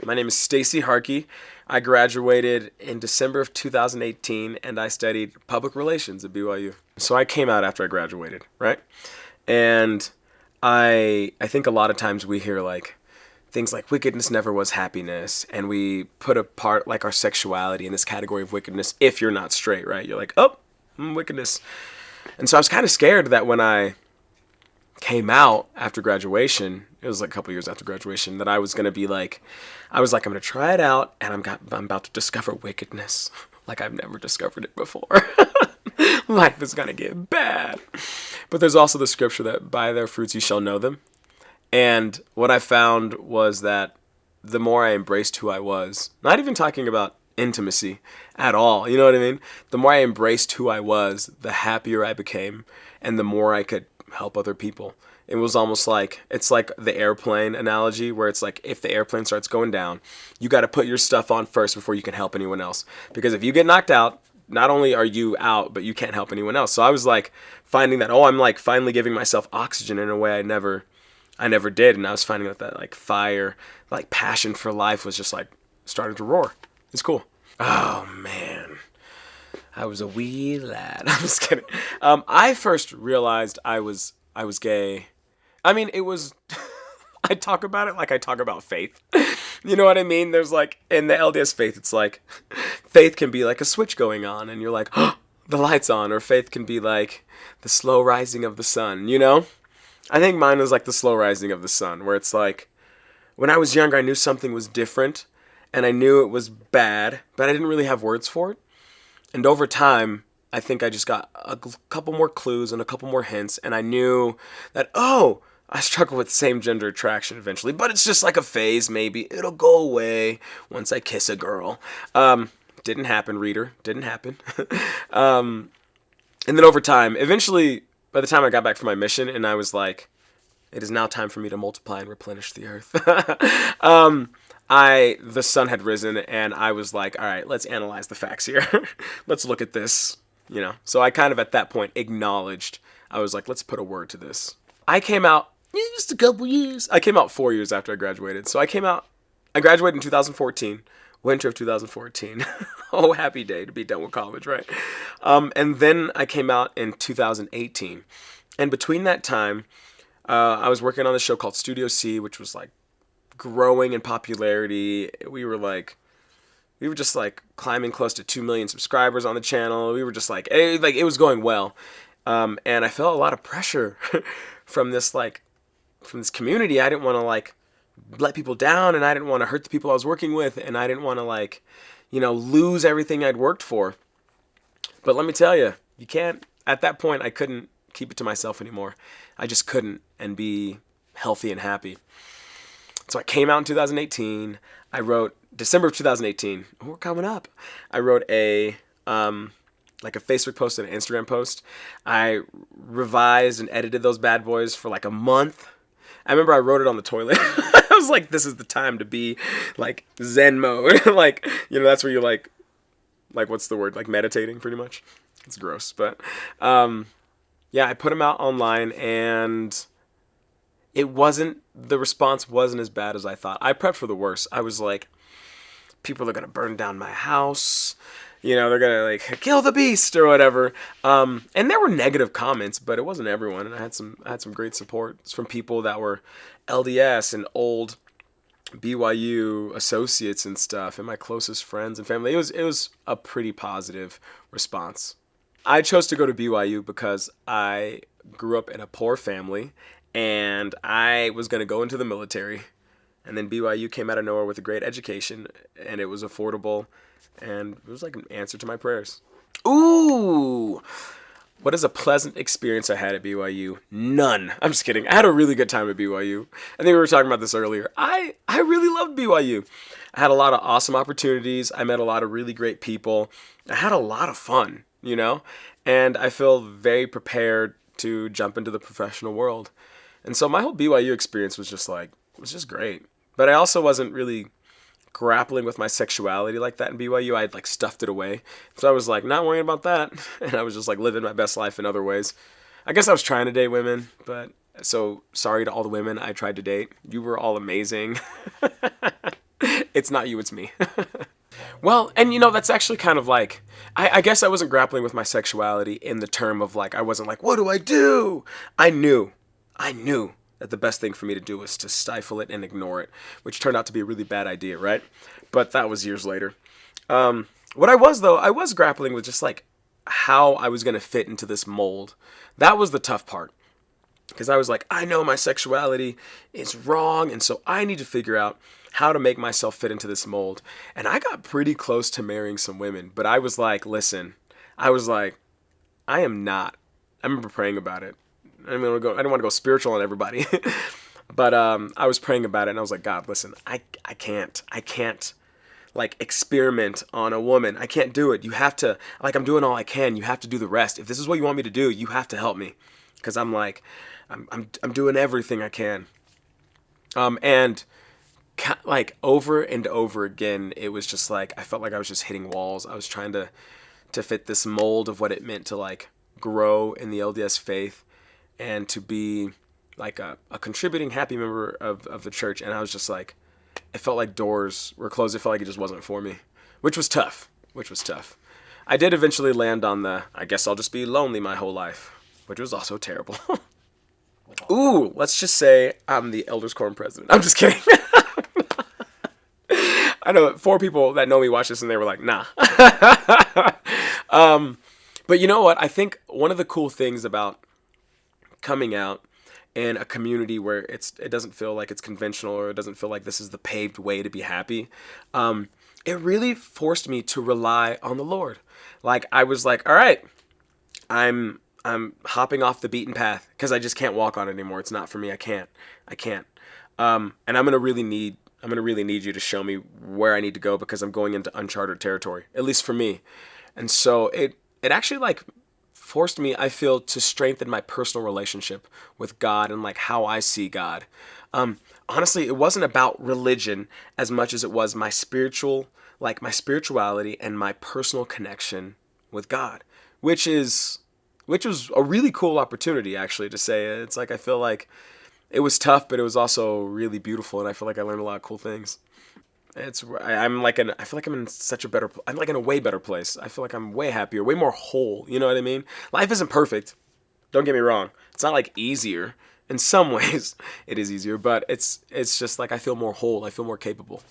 My name is Stacey Harkey. I graduated in December of 2018 and I studied public relations at BYU. So I came out after I graduated, right? And I think a lot of times we hear like things like wickedness never was happiness, and we put apart like our sexuality in this category of wickedness if you're not straight, right? You're like, "Oh, wickedness." And so I was kind of scared that when I came out after graduation, it was like a couple years after graduation, that I was gonna be like, I'm gonna try it out, and I'm about to discover wickedness like I've never discovered it before. Life is gonna get bad. But there's also the scripture that by their fruits you shall know them. And what I found was that the more I embraced who I was, not even talking about intimacy at all, you know what I mean? The more I embraced who I was, the happier I became, and the more I could help other people. It was almost like, it's like the airplane analogy where it's like if the airplane starts going down, you got to put your stuff on first before you can help anyone else. Because if you get knocked out, not only are you out, but you can't help anyone else. So I was like finding that, I'm like finally giving myself oxygen in a way I never did. And I was finding that like fire, like passion for life was just like starting to roar. It's cool. Oh man. I was a wee lad. I'm just kidding. I first realized I was gay. I mean, it was, I talk about it like I talk about faith. You know what I mean? There's like, in the LDS faith, it's like, faith can be like a switch going on and you're like, oh, the light's on. Or faith can be like the slow rising of the sun, you know? I think mine was like the slow rising of the sun, where it's like, when I was younger, I knew something was different and I knew it was bad, but I didn't really have words for it. And over time, I think I just got a couple more clues and a couple more hints, and I knew that, I struggle with same gender attraction eventually, but it's just like a phase, maybe. It'll go away once I kiss a girl. Didn't happen, reader. Didn't happen. And then over time, eventually, by the time I got back from my mission, and I was like, it is now time for me to multiply and replenish the earth. The sun had risen, and I was like, all right, let's analyze the facts here. Let's look at this, you know. So I kind of at that point acknowledged, I was like, let's put a word to this. I came out just a couple years. I came out 4 years after I graduated. So I graduated in 2014, winter of 2014. Oh, happy day to be done with college, right? And then I came out in 2018. And between that time, I was working on a show called Studio C, which was like growing in popularity. We were just like climbing close to 2 million subscribers on the channel. We were just like it was going well. And I felt a lot of pressure from this community. I didn't want to like let people down, and I didn't want to hurt the people I was working with, and I didn't want to like, lose everything I'd worked for. But let me tell you, you can't, at that point, I couldn't keep it to myself anymore. I just couldn't and be healthy and happy. So I came out in 2018. I wrote December of 2018. We're coming up. I wrote a Facebook post and an Instagram post. I revised and edited those bad boys for like a month. I remember I wrote it on the toilet. I was like, this is the time to be like Zen mode. Like, that's where you like what's the word? Like meditating pretty much. It's gross. But yeah, I put them out online, and the response wasn't as bad as I thought. I prepped for the worst. I was like, people are going to burn down my house. They're going to like kill the beast or whatever. And there were negative comments, but it wasn't everyone. And I had some great support from people that were LDS and old BYU associates and stuff, and my closest friends and family. It was a pretty positive response. I chose to go to BYU because I grew up in a poor family, and I was going to go into the military. And then BYU came out of nowhere with a great education, and it was affordable, and it was like an answer to my prayers. Ooh! What is a pleasant experience I had at BYU? None. I'm just kidding. I had a really good time at BYU. I think we were talking about this earlier. I really loved BYU. I had a lot of awesome opportunities. I met a lot of really great people. I had a lot of fun, and I feel very prepared to jump into the professional world. And so my whole BYU experience was just great. But I also wasn't really grappling with my sexuality like that in BYU. I'd like stuffed it away. So I was like not worrying about that. And I was just like living my best life in other ways. I guess I was trying to date women, but so sorry to all the women I tried to date. You were all amazing. It's not you, it's me. Well, and that's actually kind of like, I guess I wasn't grappling with my sexuality in the term of like, I wasn't like, what do I do? I knew that the best thing for me to do was to stifle it and ignore it, which turned out to be a really bad idea, right? But that was years later. What I was, though, I was grappling with just like how I was going to fit into this mold. That was the tough part. Because I was like, I know my sexuality is wrong, and so I need to figure out how to make myself fit into this mold. And I got pretty close to marrying some women, but I was like, listen, I am not. I remember praying about it. I didn't want to go spiritual on everybody, but I was praying about it, and I was like, God, listen, I can't like experiment on a woman. I can't do it. You have to, like, I'm doing all I can. You have to do the rest. If this is what you want me to do, you have to help me, because I'm like, I'm doing everything I can. And like over and over again, it was just like, I felt like I was just hitting walls. I was trying to fit this mold of what it meant to like grow in the LDS faith and to be like a contributing, happy member of the church. And I was just like, it felt like doors were closed. It felt like it just wasn't for me, which was tough. I did eventually land on I guess I'll just be lonely my whole life, which was also terrible. Ooh, let's just say I'm the Elders Quorum president. I'm just kidding. I know 4 people that know me watch this and they were like, nah. But you know what? I think one of the cool things about coming out in a community where it doesn't feel like it's conventional, or it doesn't feel like this is the paved way to be happy, it really forced me to rely on the Lord. Like, I was like, all right, I'm hopping off the beaten path because I just can't walk on it anymore. It's not for me. I can't. And I'm gonna really need you to show me where I need to go, because I'm going into uncharted territory, at least for me. And so it actually like forced me, I feel, to strengthen my personal relationship with God and like how I see God. Honestly, it wasn't about religion as much as it was my spirituality and my personal connection with God, which was a really cool opportunity, actually, to say. It's like, I feel like it was tough, but it was also really beautiful, and I feel like I learned a lot of cool things. I feel like I'm in a way better place. I feel like I'm way happier, way more whole. You know what I mean? Life isn't perfect. Don't get me wrong. It's not like easier. In some ways, it is easier, but it's just like I feel more whole. I feel more capable.